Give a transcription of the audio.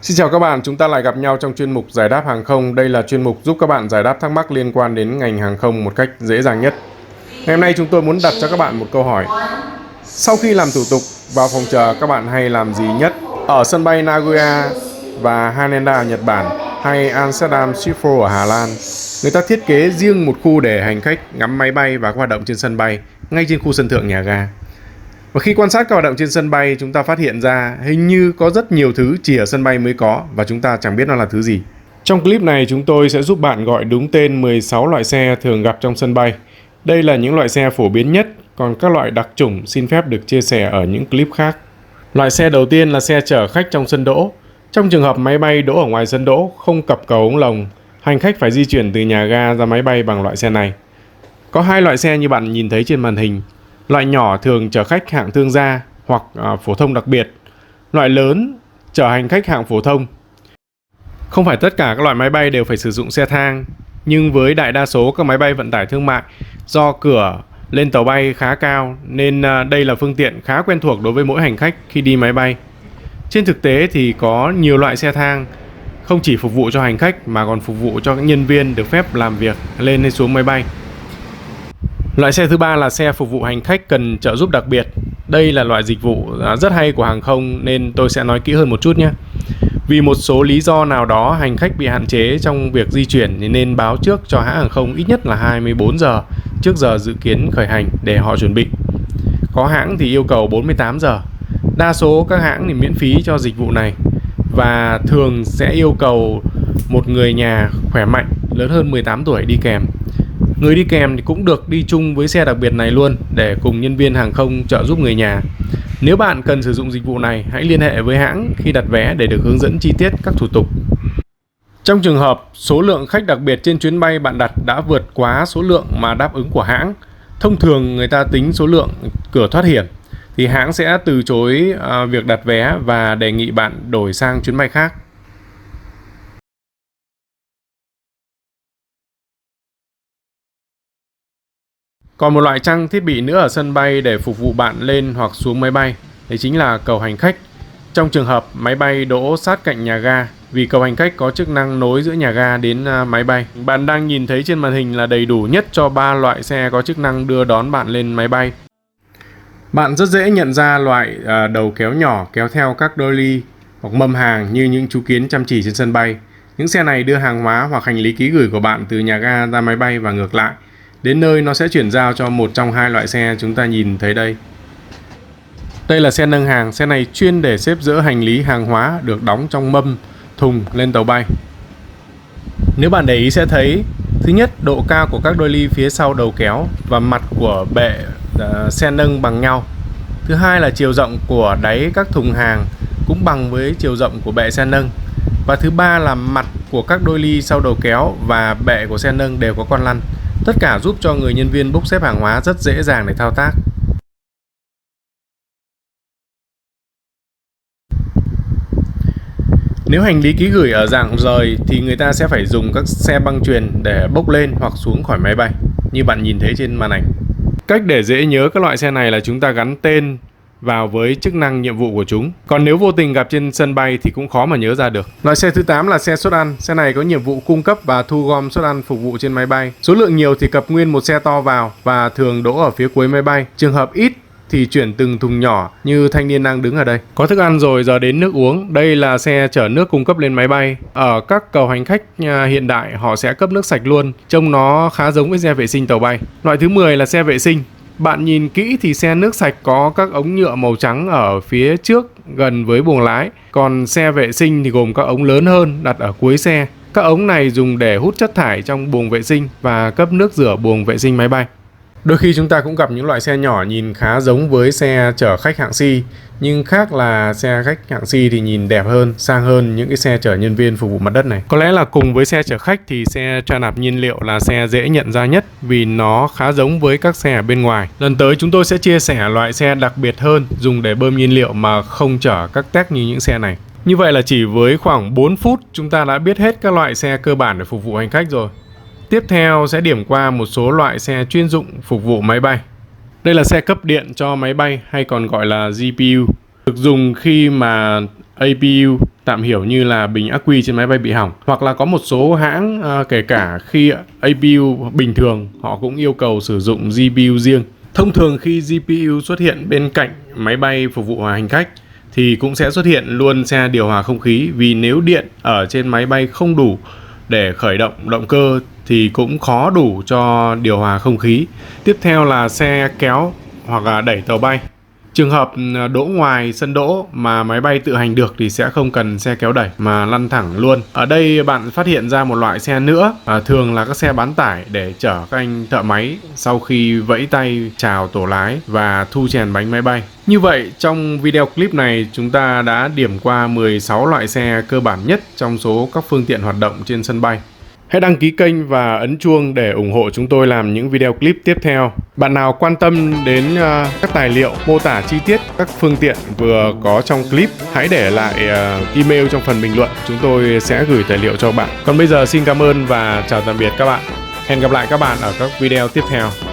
Xin chào các bạn, chúng ta lại gặp nhau trong chuyên mục giải đáp hàng không. Đây là chuyên mục giúp các bạn giải đáp thắc mắc liên quan đến ngành hàng không một cách dễ dàng nhất. Ngày hôm nay chúng tôi muốn đặt cho các bạn một câu hỏi. Sau khi làm thủ tục vào phòng chờ, các bạn hay làm gì nhất? Ở sân bay Nagoya và Haneda ở Nhật Bản hay Amsterdam Schiphol ở Hà Lan, người ta thiết kế riêng một khu để hành khách ngắm máy bay và các hoạt động trên sân bay, ngay trên khu sân thượng nhà ga. Và khi quan sát các hoạt động trên sân bay, chúng ta phát hiện ra hình như có rất nhiều thứ chỉ ở sân bay mới có và chúng ta chẳng biết nó là thứ gì. Trong clip này chúng tôi sẽ giúp bạn gọi đúng tên 16 loại xe thường gặp trong sân bay. Đây là những loại xe phổ biến nhất, còn các loại đặc chủng xin phép được chia sẻ ở những clip khác. Loại xe đầu tiên là xe chở khách trong sân đỗ. Trong trường hợp máy bay đỗ ở ngoài sân đỗ, không cập cầu ống lồng, hành khách phải di chuyển từ nhà ga ra máy bay bằng loại xe này. Có hai loại xe như bạn nhìn thấy trên màn hình. Loại nhỏ thường chở khách hạng thương gia hoặc phổ thông đặc biệt. Loại lớn chở hành khách hạng phổ thông. Không phải tất cả các loại máy bay đều phải sử dụng xe thang, nhưng với đại đa số các máy bay vận tải thương mại, do cửa lên tàu bay khá cao nên đây là phương tiện khá quen thuộc đối với mỗi hành khách khi đi máy bay. Trên thực tế thì có nhiều loại xe thang không chỉ phục vụ cho hành khách mà còn phục vụ cho các nhân viên được phép làm việc lên hay xuống máy bay. Loại xe thứ ba là xe phục vụ hành khách cần trợ giúp đặc biệt. Đây là loại dịch vụ rất hay của hàng không nên tôi sẽ nói kỹ hơn một chút nhé. Vì một số lý do nào đó hành khách bị hạn chế trong việc di chuyển thì nên báo trước cho hãng hàng không ít nhất là 24 giờ trước giờ dự kiến khởi hành để họ chuẩn bị. Có hãng thì yêu cầu 48 giờ. Đa số các hãng thì miễn phí cho dịch vụ này và thường sẽ yêu cầu một người nhà khỏe mạnh lớn hơn 18 tuổi đi kèm. Người đi kèm thì cũng được đi chung với xe đặc biệt này luôn để cùng nhân viên hàng không trợ giúp người nhà. Nếu bạn cần sử dụng dịch vụ này, hãy liên hệ với hãng khi đặt vé để được hướng dẫn chi tiết các thủ tục. Trong trường hợp số lượng khách đặc biệt trên chuyến bay bạn đặt đã vượt quá số lượng mà đáp ứng của hãng, thông thường người ta tính số lượng cửa thoát hiểm, thì hãng sẽ từ chối việc đặt vé và đề nghị bạn đổi sang chuyến bay khác. Còn một loại trang thiết bị nữa ở sân bay để phục vụ bạn lên hoặc xuống máy bay, đấy chính là cầu hành khách. Trong trường hợp máy bay đỗ sát cạnh nhà ga, vì cầu hành khách có chức năng nối giữa nhà ga đến máy bay. Bạn đang nhìn thấy trên màn hình là đầy đủ nhất cho 3 loại xe có chức năng đưa đón bạn lên máy bay. Bạn rất dễ nhận ra loại đầu kéo nhỏ kéo theo các dolly hoặc mâm hàng như những chú kiến chăm chỉ trên sân bay. Những xe này đưa hàng hóa hoặc hành lý ký gửi của bạn từ nhà ga ra máy bay và ngược lại. Đến nơi nó sẽ chuyển giao cho một trong hai loại xe chúng ta nhìn thấy đây. Đây là xe nâng hàng, xe này chuyên để xếp dỡ hành lý hàng hóa được đóng trong mâm, thùng lên tàu bay. Nếu bạn để ý sẽ thấy, thứ nhất, độ cao của các đôi ly phía sau đầu kéo và mặt của bệ xe nâng bằng nhau. Thứ hai là chiều rộng của đáy các thùng hàng cũng bằng với chiều rộng của bệ xe nâng. Và thứ ba là mặt của các đôi ly sau đầu kéo và bệ của xe nâng đều có con lăn. Tất cả giúp cho người nhân viên bốc xếp hàng hóa rất dễ dàng để thao tác. Nếu hành lý ký gửi ở dạng rời thì người ta sẽ phải dùng các xe băng chuyền để bốc lên hoặc xuống khỏi máy bay, như bạn nhìn thấy trên màn ảnh. Cách để dễ nhớ các loại xe này là chúng ta gắn tên vào với chức năng nhiệm vụ của chúng. Còn nếu vô tình gặp trên sân bay thì cũng khó mà nhớ ra được. Loại xe thứ 8 là xe suất ăn. Xe này có nhiệm vụ cung cấp và thu gom suất ăn phục vụ trên máy bay. Số lượng nhiều thì cập nguyên một xe to vào và thường đỗ ở phía cuối máy bay. Trường hợp ít thì chuyển từng thùng nhỏ như thanh niên đang đứng ở đây. Có thức ăn rồi, giờ đến nước uống. Đây là xe chở nước cung cấp lên máy bay. Ở các cầu hành khách hiện đại họ sẽ cấp nước sạch luôn. Trông nó khá giống với xe vệ sinh tàu bay. Loại thứ 10 là xe vệ sinh. Bạn nhìn kỹ thì xe nước sạch có các ống nhựa màu trắng ở phía trước gần với buồng lái. Còn xe vệ sinh thì gồm các ống lớn hơn đặt ở cuối xe. Các ống này dùng để hút chất thải trong buồng vệ sinh và cấp nước rửa buồng vệ sinh máy bay. Đôi khi chúng ta cũng gặp những loại xe nhỏ nhìn khá giống với xe chở khách hạng C, nhưng khác là xe khách hạng C thì nhìn đẹp hơn, sang hơn những cái xe chở nhân viên phục vụ mặt đất này. Có lẽ là cùng với xe chở khách thì xe tra nạp nhiên liệu là xe dễ nhận ra nhất vì nó khá giống với các xe ở bên ngoài. Lần tới chúng tôi sẽ chia sẻ loại xe đặc biệt hơn dùng để bơm nhiên liệu mà không chở các tech như những xe này. Như vậy là chỉ với khoảng 4 phút chúng ta đã biết hết các loại xe cơ bản để phục vụ hành khách rồi. Tiếp theo sẽ điểm qua một số loại xe chuyên dụng phục vụ máy bay. Đây là xe cấp điện cho máy bay hay còn gọi là GPU, được dùng khi mà APU, tạm hiểu như là bình ắc quy trên máy bay bị hỏng. Hoặc là có một số hãng kể cả khi APU bình thường họ cũng yêu cầu sử dụng GPU riêng. Thông thường khi GPU xuất hiện bên cạnh máy bay phục vụ hành khách thì cũng sẽ xuất hiện luôn xe điều hòa không khí, vì nếu điện ở trên máy bay không đủ để khởi động động cơ thì cũng khó đủ cho điều hòa không khí. Tiếp theo là xe kéo hoặc là đẩy tàu bay. Trường hợp đỗ ngoài sân đỗ mà máy bay tự hành được thì sẽ không cần xe kéo đẩy mà lăn thẳng luôn. Ở đây bạn phát hiện ra một loại xe nữa, thường là các xe bán tải để chở các anh thợ máy sau khi vẫy tay chào tổ lái và thu chèn bánh máy bay. Như vậy, trong video clip này chúng ta đã điểm qua 16 loại xe cơ bản nhất trong số các phương tiện hoạt động trên sân bay. Hãy đăng ký kênh và ấn chuông để ủng hộ chúng tôi làm những video clip tiếp theo. Bạn nào quan tâm đến các tài liệu mô tả chi tiết các phương tiện vừa có trong clip, hãy để lại email trong phần bình luận. Chúng tôi sẽ gửi tài liệu cho bạn. Còn bây giờ xin cảm ơn và chào tạm biệt các bạn. Hẹn gặp lại các bạn ở các video tiếp theo.